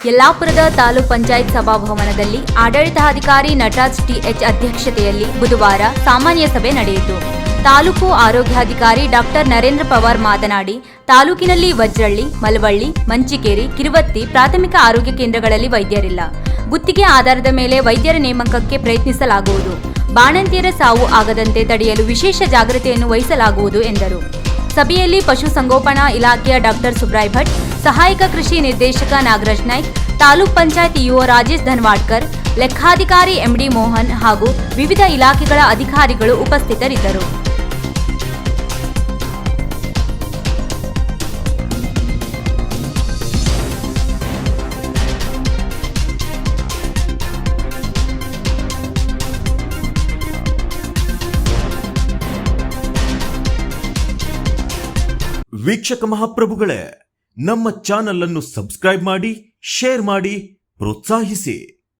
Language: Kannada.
ಯಲ್ಲಾಪುರದ ತಾಲೂಕ್ ಪಂಚಾಯತ್ ಸಭಾಭವನದಲ್ಲಿ ಆಡಳಿತಾಧಿಕಾರಿ ನಟರಾಜ್ ಟಿಎಚ್ ಅಧ್ಯಕ್ಷತೆಯಲ್ಲಿ ಬುಧವಾರ ಸಾಮಾನ್ಯ ಸಭೆ ನಡೆಯಿತು. ತಾಲೂಕು ಆರೋಗ್ಯಾಧಿಕಾರಿ ಡಾಕ್ಟರ್ ನರೇಂದ್ರ ಪವಾರ್ ಮಾತನಾಡಿ, ತಾಲೂಕಿನಲ್ಲಿ ವಜ್ರಳ್ಳಿ, ಮಲವಳ್ಳಿ, ಮಂಚಿಕೇರಿ, ಕಿರುವತ್ತಿ ಪ್ರಾಥಮಿಕ ಆರೋಗ್ಯ ಕೇಂದ್ರಗಳಲ್ಲಿ ವೈದ್ಯರಿಲ್ಲ. ಗುತ್ತಿಗೆ ಆಧಾರದ ಮೇಲೆ ವೈದ್ಯರ ನೇಮಕಕ್ಕೆ ಪ್ರಯತ್ನಿಸಲಾಗುವುದು. ಬಾಣಂತಿಯರ ಸಾವು ಆಗದಂತೆ ತಡೆಯಲು ವಿಶೇಷ ಜಾಗೃತಿಯನ್ನು ವಹಿಸಲಾಗುವುದು ಎಂದರು. ಸಭೆಯಲ್ಲಿ ಪಶುಸಂಗೋಪನಾ ಇಲಾಖೆಯ ಡಾಕ್ಟರ್ ಸುಬ್ರಾಯ್ ಭಟ್, ಸಹಾಯಕ ಕೃಷಿ ನಿರ್ದೇಶಕ ನಾಗರಾಜ್ ನಾಯ್ಕ್, ತಾಲೂಕ್ ಪಂಚಾಯತ್ ಇಒ ರಾಜೇಶ್ ಧನ್ವಾಡ್ಕರ್, ಲೆಕ್ಕಾಧಿಕಾರಿ ಎಂಡಿ ಮೋಹನ್ ಹಾಗೂ ವಿವಿಧ ಇಲಾಖೆಗಳ ಅಧಿಕಾರಿಗಳು ಉಪಸ್ಥಿತರಿದ್ದರು. ವೀಕ್ಷಕ ಮಹಾಪ್ರಭುಗಳೇ, ನಮ್ಮ ಚಾನಲ್ ಅನ್ನು ಸಬ್ಸ್ಕ್ರೈಬ್ ಮಾಡಿ, ಶೇರ್ ಮಾಡಿ, ಪ್ರೋತ್ಸಾಹಿಸಿ.